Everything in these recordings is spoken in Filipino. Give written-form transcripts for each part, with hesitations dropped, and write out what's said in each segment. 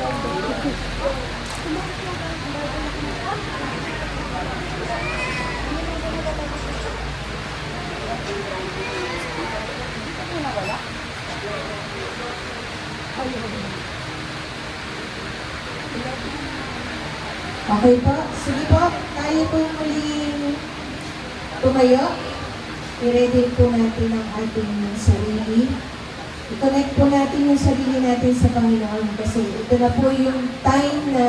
Okay po. Sige po. Tayo po muling tumayo. I-ready po natin ang ating sarili. I-connect po natin yung sarili natin sa Panginoon kasi ito na po yung time na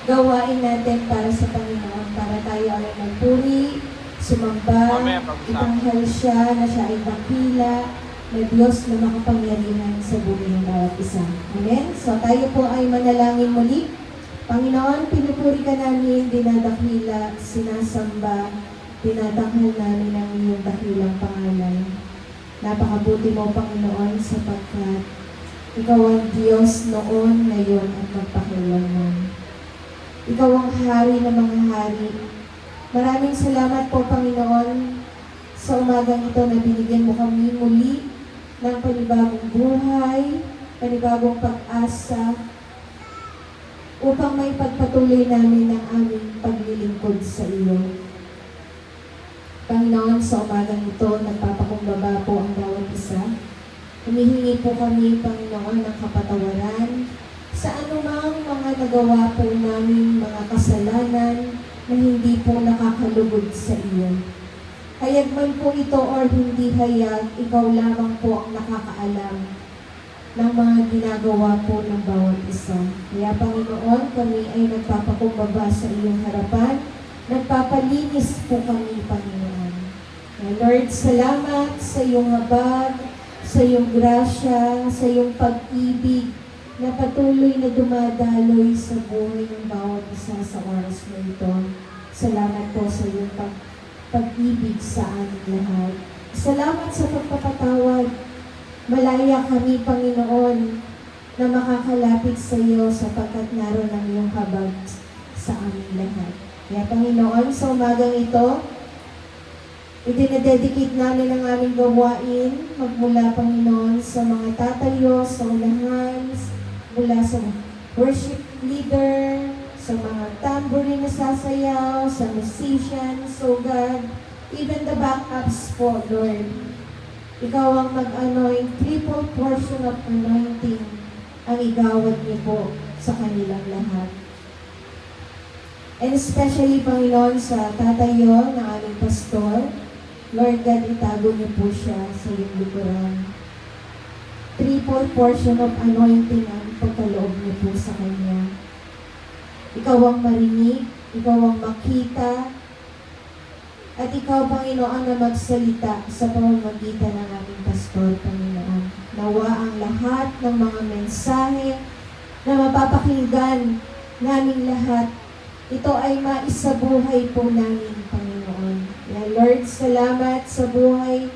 gawain natin para sa Panginoon, para tayo ay magpuri, sumamba, itanghal siya na siya ay dakila, na Diyos na makapangyarihan sa buhay ng bawat isa. Amen? So tayo po ay manalangin muli. Panginoon, pinupuri ka namin, dinadakila, sinasamba, dinadanghal namin ang iyong dakilang pangalan. Napakabuti mo, Panginoon, sapagkat ikaw ang Diyos noon, ngayon, at magpakailanman. Ikaw ang hari ng mga hari. Maraming salamat po, Panginoon, sa umagang ito na binigyan mo kami muli ng panibagong buhay, panibagong pag-asa, upang may pagpatuloy namin ang aming paglilingkod sa iyo. Panginoon, sa umagang ito, nagpapakumbaba po ang bawat isa. Humihingi po kami, Panginoon, ng kapatawaran sa anumang mga nagawa po namin mga kasalanan na hindi po nakakalugod sa iyo. Hayag man po ito or hindi hayag, ikaw lamang po ang nakakaalam ng mga ginagawa po ng bawat isa. Kaya Panginoon, kami ay nagpapakumbaba sa iyong harapan, nagpapalinis po kami, Panginoon. Lord, salamat sa iyong habag, sa iyong grasya, sa iyong pag-ibig na patuloy na dumadaloy sa buhay ng bawat isa sa oras na ito. Salamat po sa iyong pag-ibig sa aming lahat. Salamat sa pagpapatawad. Malaya kami, Panginoon, na makakalapit sa iyo sapagkat naroon ang iyong habag sa aming lahat. Kaya, Panginoon, sa umagang ito, idinededicate namin ang aming gawain magmula, Panginoon, sa mga tatayo, sa unahan, mula sa worship leader, sa mga tambourine na sasayaw, sa musicians, so God, even the backups po, Lord. Ikaw ang mag-anoint, triple portion of anointing ang igawad niyo po sa kanilang lahat. And especially, Panginoon, sa tatayo ng aming pastor, Lord God, itago niyo po siya sa iyong likuran. Triple portion of anointing ang pagkaloob niyo po sa kanya. Ikaw ang marinig, ikaw ang makita, at ikaw, Panginoon, na magsalita sa pamamagitan ng aming pastor, Panginoon. Nawa ang lahat ng mga mensahe na mapapakinggan naming lahat, ito ay maisabuhay po namin, Panginoon. Kaya Lord, salamat sa buhay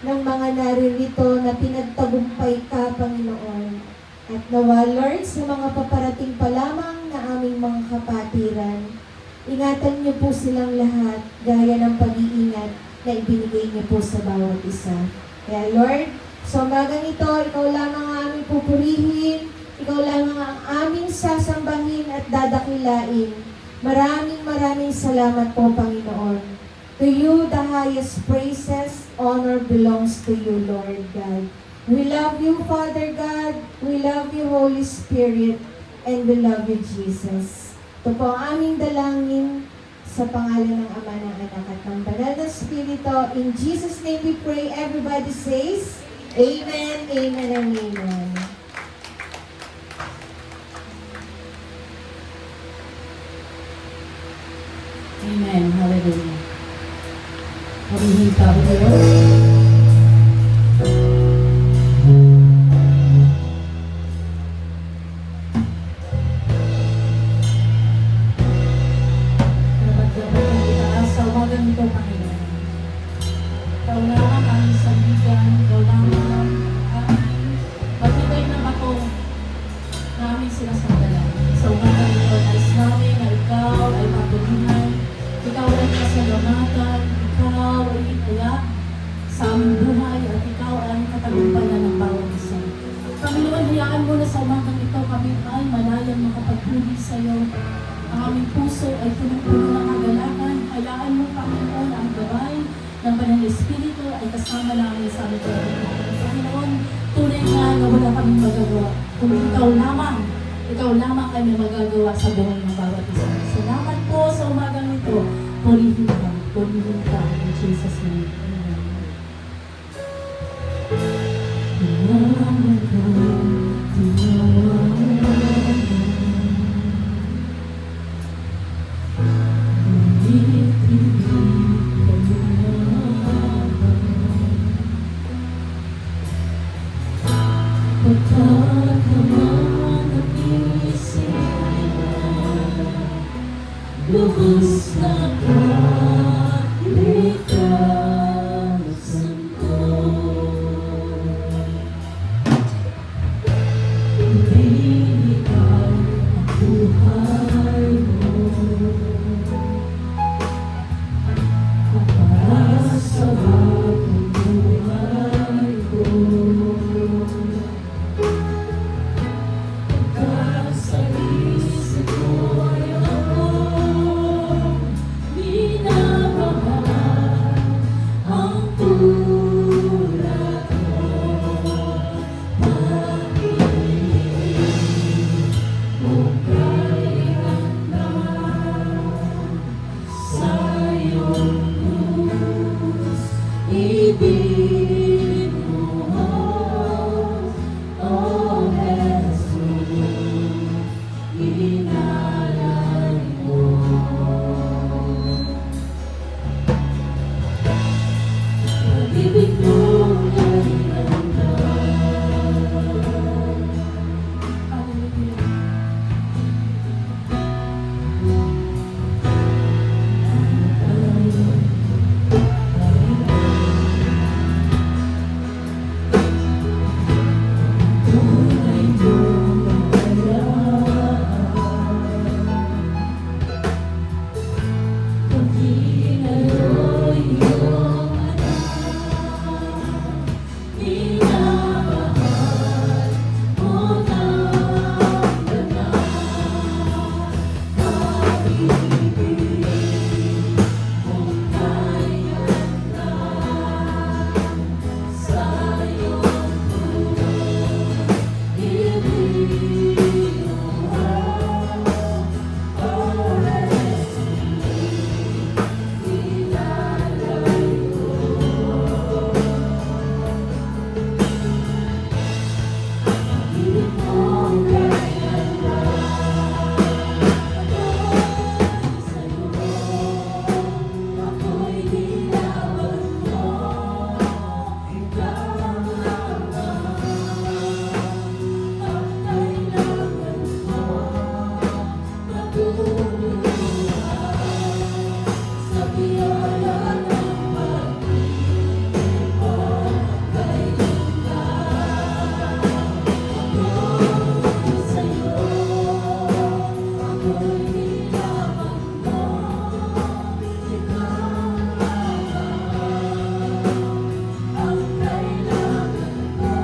ng mga naririto na pinagtagumpay ka, Panginoon. At nawa, Lord, sa mga paparating pa lamang na aming mga kapatiran, ingatan niyo po silang lahat gaya ng pag-iingat na ibinigay niyo po sa bawat isa. Kaya Lord, sa umagang ito, ikaw lamang ang aming pupurihin, ikaw lamang ang aming sasambahin at dadakilain. Maraming salamat po, Panginoon. To you, the highest praises, honor belongs to you, Lord God. We love you, Father God. We love you, Holy Spirit. And we love you, Jesus. Ito po ang aming dalangin sa pangalan ng Ama, ng Anak, at ng Banal na Espiritu. In Jesus' name we pray. Everybody says, Amen, Amen, and Amen. Amen. Hallelujah. Purihin ka po Diyos. sa iyo. Ang aming puso ay punong-puno ng kagalakan. Hayaan mo, Panginoon, ang gabay ng Banal Espiritu ay kasama namin sa aming pagkakas. Panginoon, tunay nga na wala kaming magagawa. Kung ikaw lamang ay may magagawa sa buhay ng bawat isa. Salamat po sa umagang ito. Purihin ka in Jesus' name. Amen. Lubos na kalikasan ko, ibigay ang buhay mo para sa bagong buhay ko. Pagkasaisip ko ay ako minamahal ang tulad mo. Pag-ibig mong kailanman sa iyong krus, ibinuhos, O Jesus, inalay mo. Pag-ibig mong kailanman. Hallelujah. Tunay mong kailangan. Pag inaloy iyong anak, minamahal mo ng ganap. Pag-ibig mong kailanman sa iyong krus, ibinuhos, O Jesus, inalay mo. Pag-ibig mong kailanman sa'yo, ako'y nilaban mo. Ikaw lamang ang kailangan mo. Matulungan sa biyaya ng pag-ibig mo. Kailangan ako sa'yo, ako'y nilaban mo. Ikaw lamang ang kailangan mo.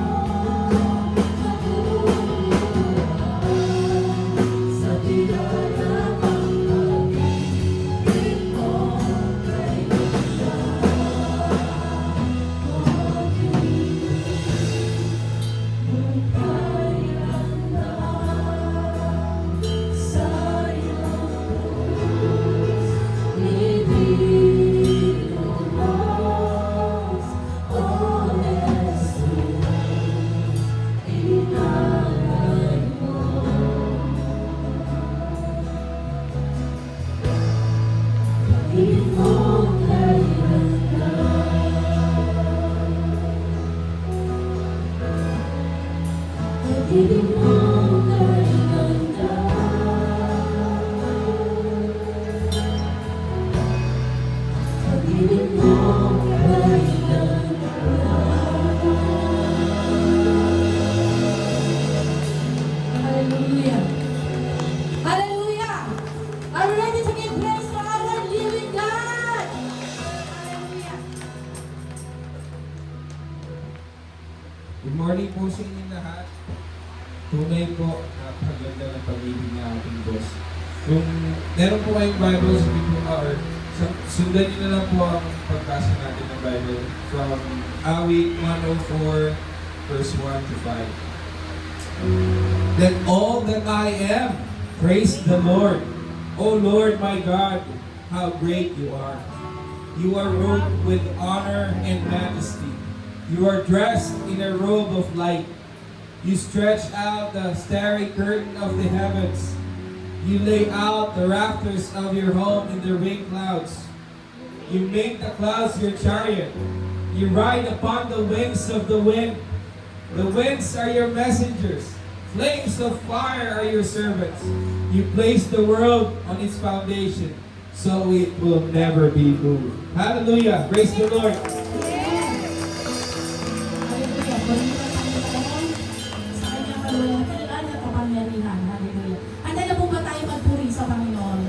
Matulungan sa biyaya ng pag-ibig mo. Pag-ibig mong kailangan. Pag-ibig mong kailangan. Hallelujah! Hallelujah! Are you ready to give praise to our living God? Hallelujah! Good morning po sa inyong lahat. Tunay po, napakaganda ng pag-ibig ng ating Diyos. Kung meron po kayong Bible, sabi po, or sundan niyo na lang po ang pagbasa natin ng Bible from Awit 104, verse 1 to 5. Let all that I am praise the Lord. O Lord my God, how great you are. You are robed with honor and majesty. You are dressed in a robe of light. You stretch out the starry curtain of the heavens. You lay out the rafters of your home in the rain clouds. You make the clouds your chariot. You ride upon the wings of the wind. The winds are your messengers. Flames of fire are your servants. You place the world on its foundation, so it will never be moved. Hallelujah. Praise the Lord. Hallelujah. Pagkita tayo sa kanyang kaluwagan at kapangyarihan. Hallelujah. Handa na po ba tayo magpuri sa Panginoon?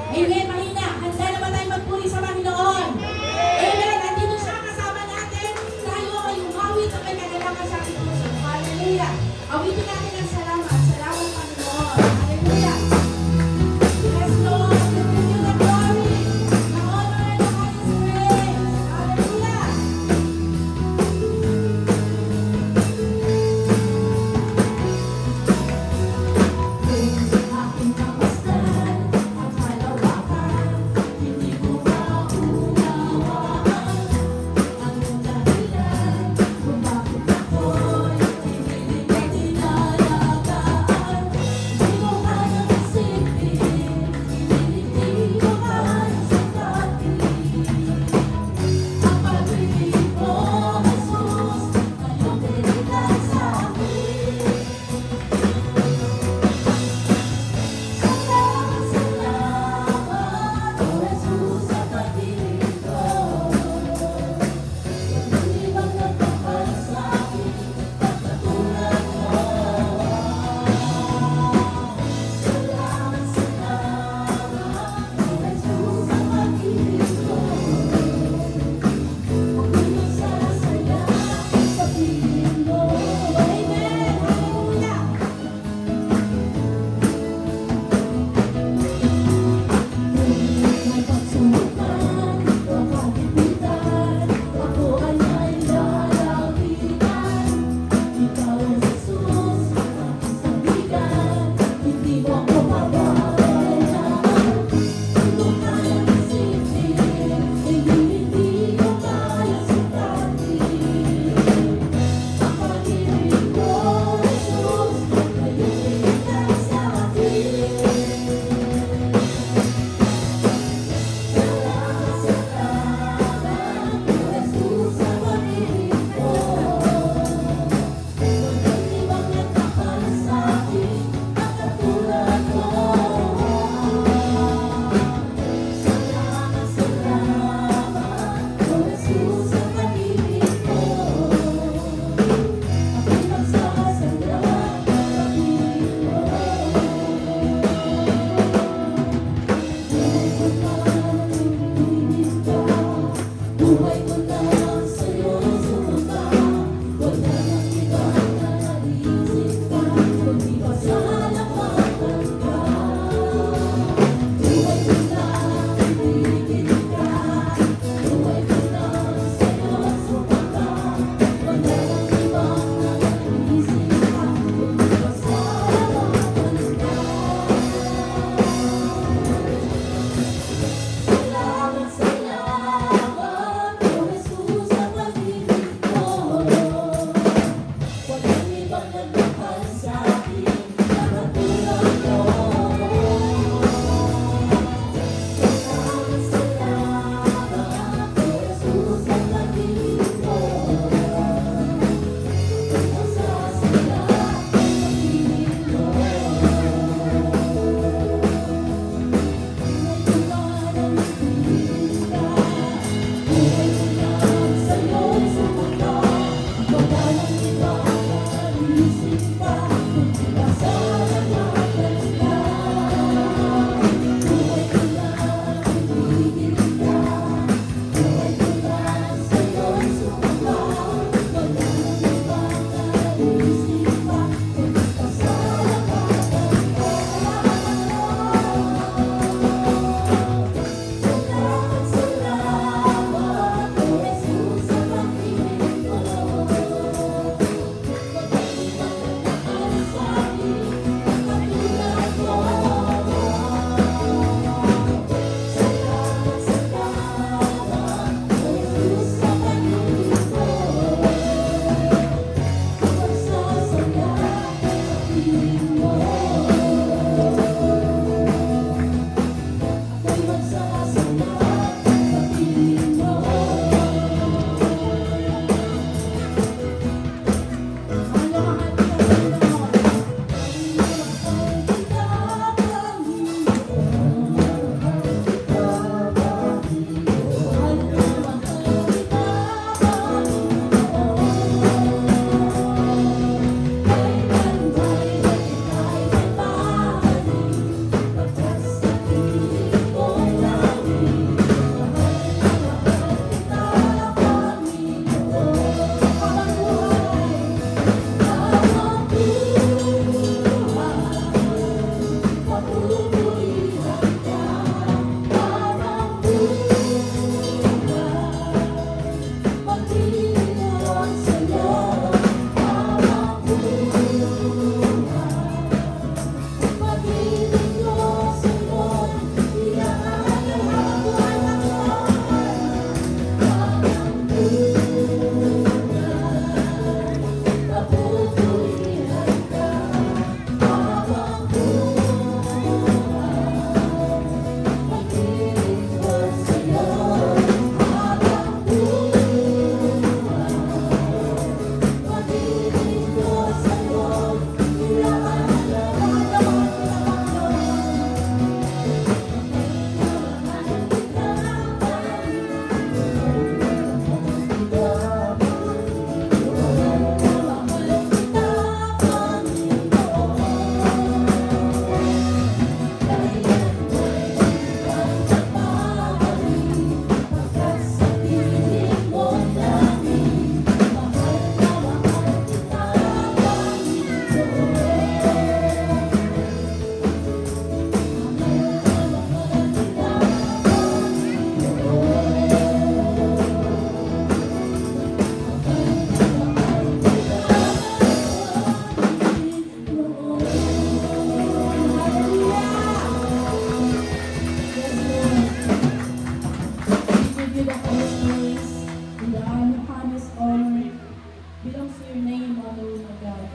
Amen. Mahina. Handa na ba tayo magpuri sa Panginoon? Amen. Nandito siya kasama natin. Tayo ay umawit at may kagalakan sa ating puso. Hallelujah. Awitin natin ang salamat. Salamat, Panginoon. Hallelujah. Yes, Lord. We give you the glory, the honor, and the highest praise. Hallelujah.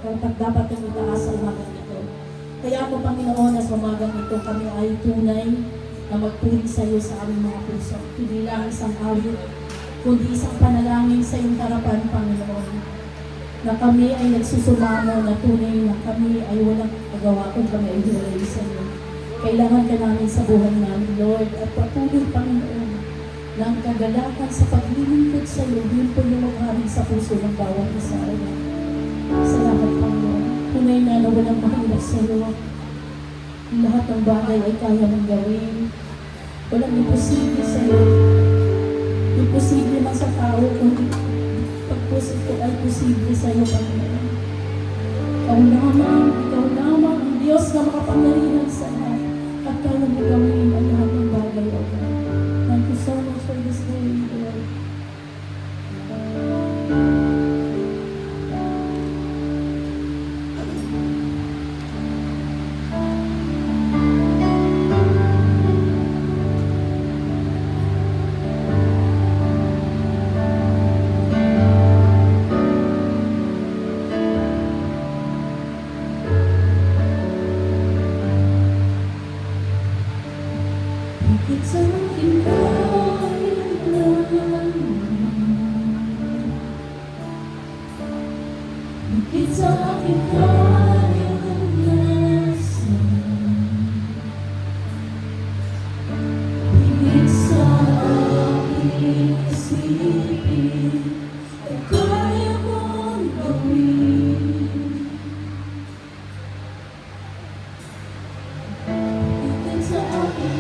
Dapat dapat yung itaas sa umagang ito. Kaya po, Panginoon, sa umagang ito kami ay tunay na magpuri sa iyo sa aming mga puso. Hindi lang isang awit, kundi isang panalangin sa iyong harapan, Panginoon. Na kami ay nagsusumamo na tunay na kami ay walang magawa kung kami ay hiwalay sa iyo. Kailangan ka namin sa buhay namin, Lord, at patuloy, Panginoon, ng kagalakan sa paglilingkod sa iyo. Yun po yung magharing sa puso ng bawat isa. Salamat, Panginoon. Tunay na walang mahirap sa iyo. Lahat ng bagay ay kaya mong gawin. Walang imposible sa iyo. Imposible man sa tao, kundi pagpusit ko ay posible sa iyo, Panginoon. Ikaw lamang ang Diyos na makapangyarihan sa lahat. At kaya mo gawin ang lahat ng bagay, O God. Thank you so much for this day, Lord. Higit sa aking kailangan, higit sa aking karanasan, higit sa aking isipin, ay kaya mong gawin. Higit sa aking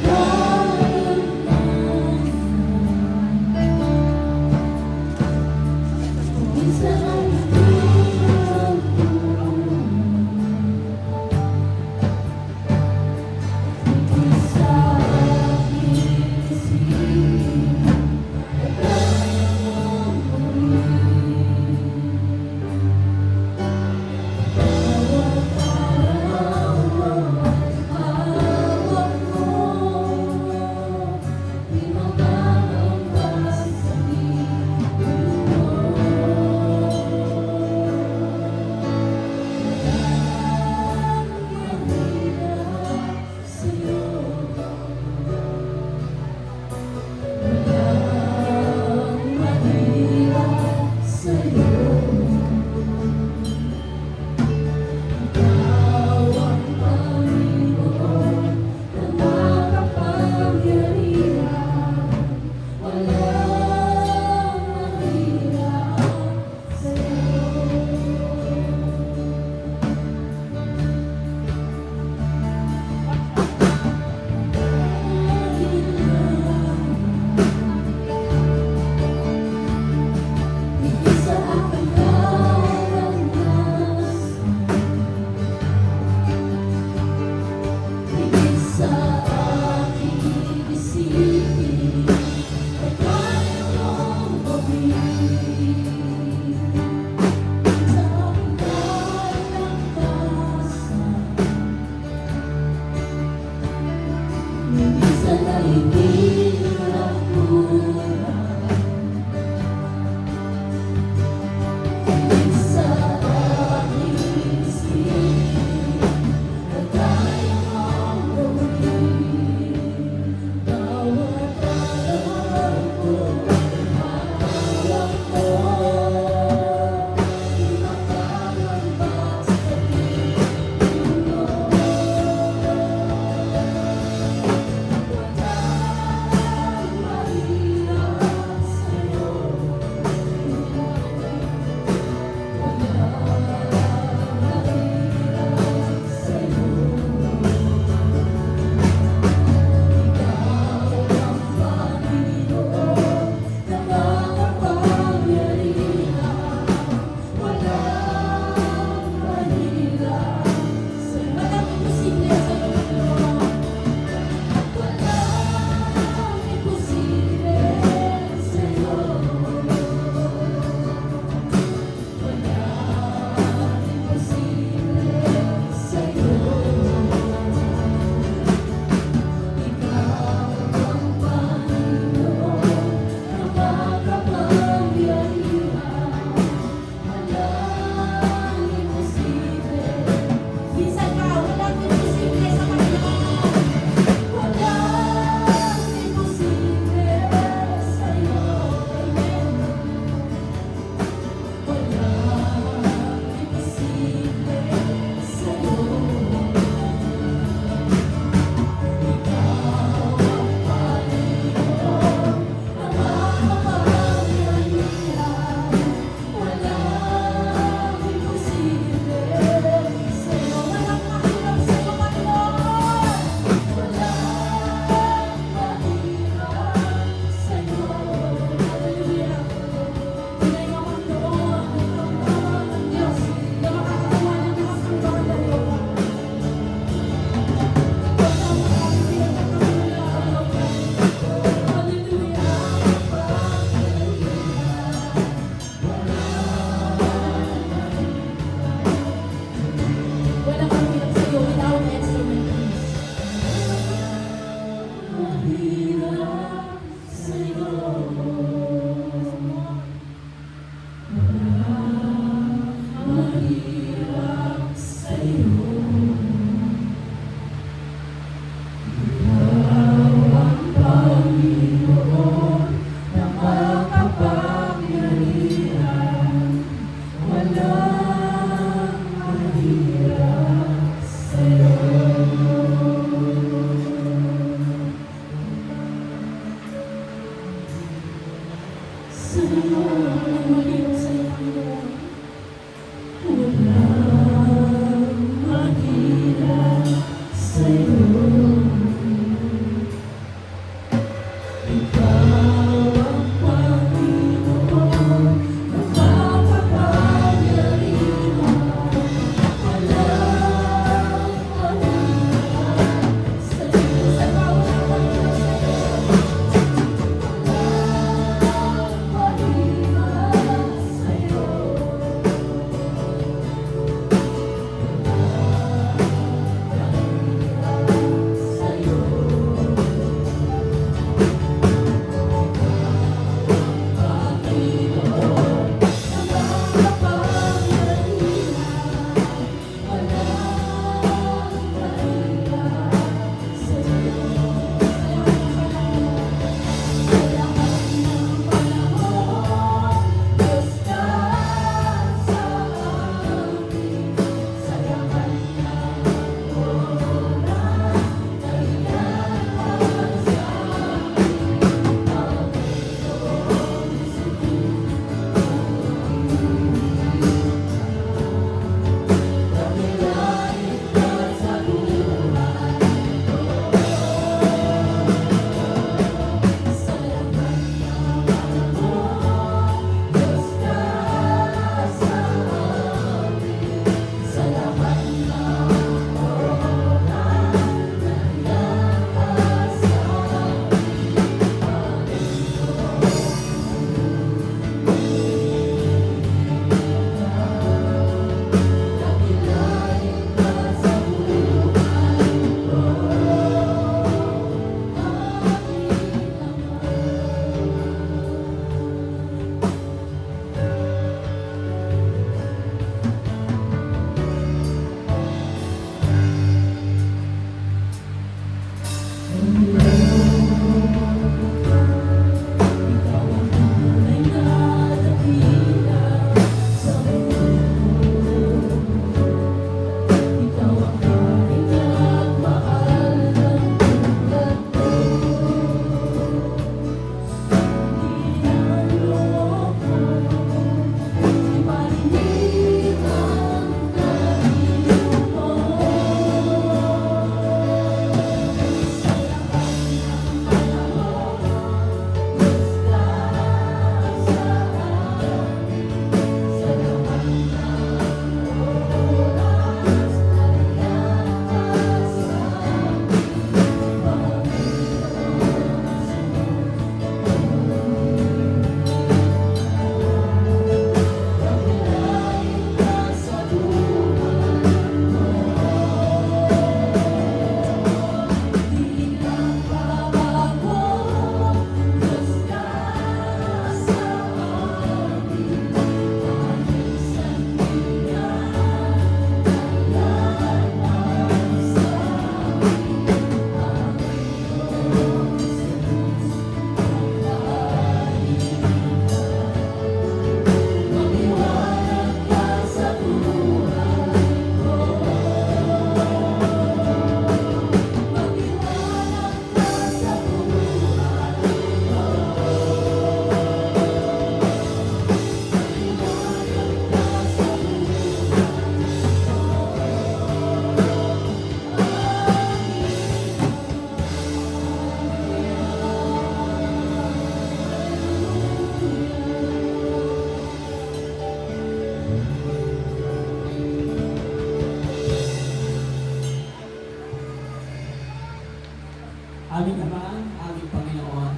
Aming Ama, aming Panginoon,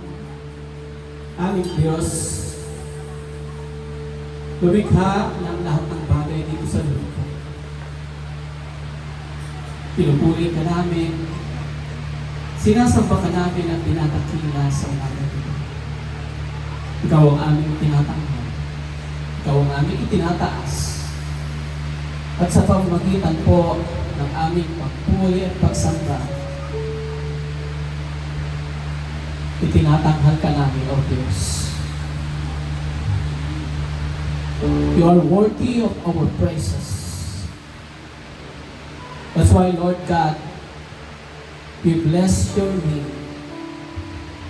aming Diyos, lumikha ng lahat ng bagay dito sa lupa. Pinupuli ka namin, sinasamba ka namin at tinatakila sa umaga dito. Ikaw ang aming tinatanghal, ikaw ang aming itinataas. At sa pamamagitan po ng aming pagpuli at pagsamba, itinatanghal ka namin, O Diyos. You are worthy of our praises. That's why, Lord God, we bless your name.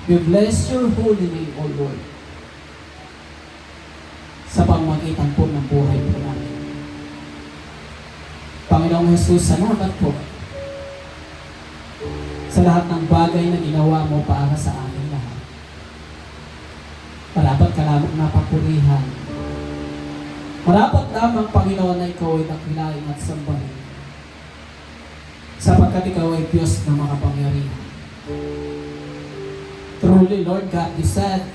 We bless your holy name, O Lord, sa pamamagitan po ng buhay po namin. Panginoong Jesus, salamat po sa lahat ng bagay na ginawa mo para sa amin lahat. Marapat ka lamang napapurihan. Marapat lamang, Panginoon, na ikaw ay dakilain at sambahin, sapagkat ikaw ay Diyos na makapangyarihan. Truly, Lord God, you said,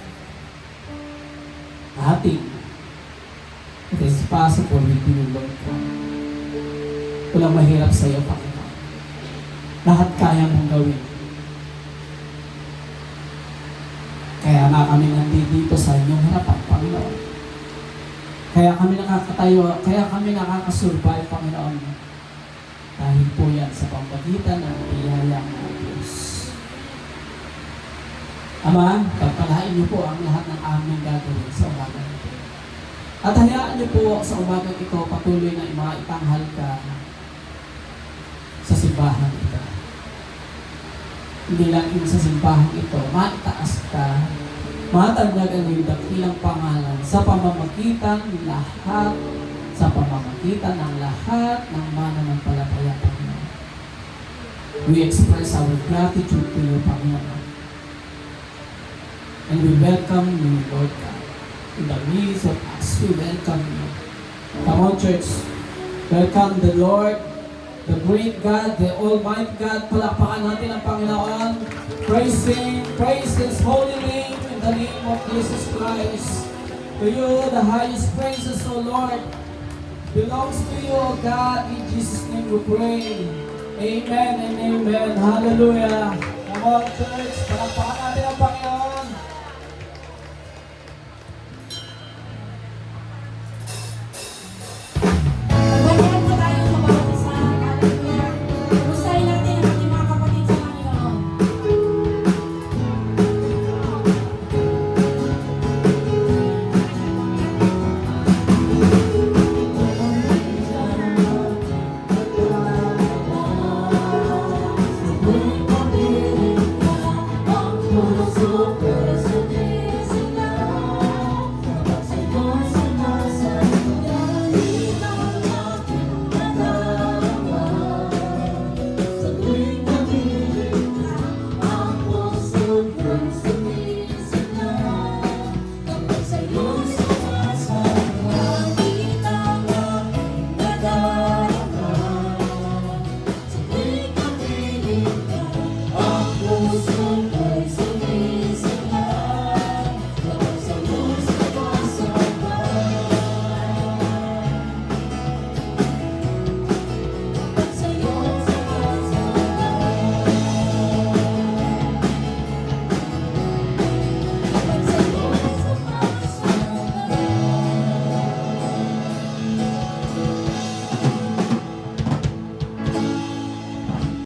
nothing it is possible with you, Lord God. Walang mahirap sa iyo, Panginoon. Lahat kaya mong gawin. Kaya nga kami nandito sa inyong harapan, Panginoon. Kaya kami nakakatayo, kaya kami nakakasurvive, Panginoon. Dahil po yan sa pamamagitan ng biyaya ng Diyos. Ama, pagpalain niyo po ang lahat ng aming gagawin sa umaga nito. At hayaan niyo po sa umaga ito patuloy na maitanghal ka sa simbahan ito. Hindi lang yung sa simbahan ito, maitaas ka, matagdag ang iyong dakilang pangalan sa pamamagitan ng lahat ng mananampalataya, Panginoon. We express our gratitude to you, Panginoon. And we welcome you, Lord God. In the midst of us, we welcome you. Come on, church. Welcome the Lord, the great God, the Almighty God. Palakpakan natin ang Panginoon. Praise His holy name in the name of Jesus Christ. To you, the highest praises, O Lord, belongs to you, O God. In Jesus' name we pray. Amen and amen. Hallelujah. Come on, church. Palakpakan natin ang Panginoon.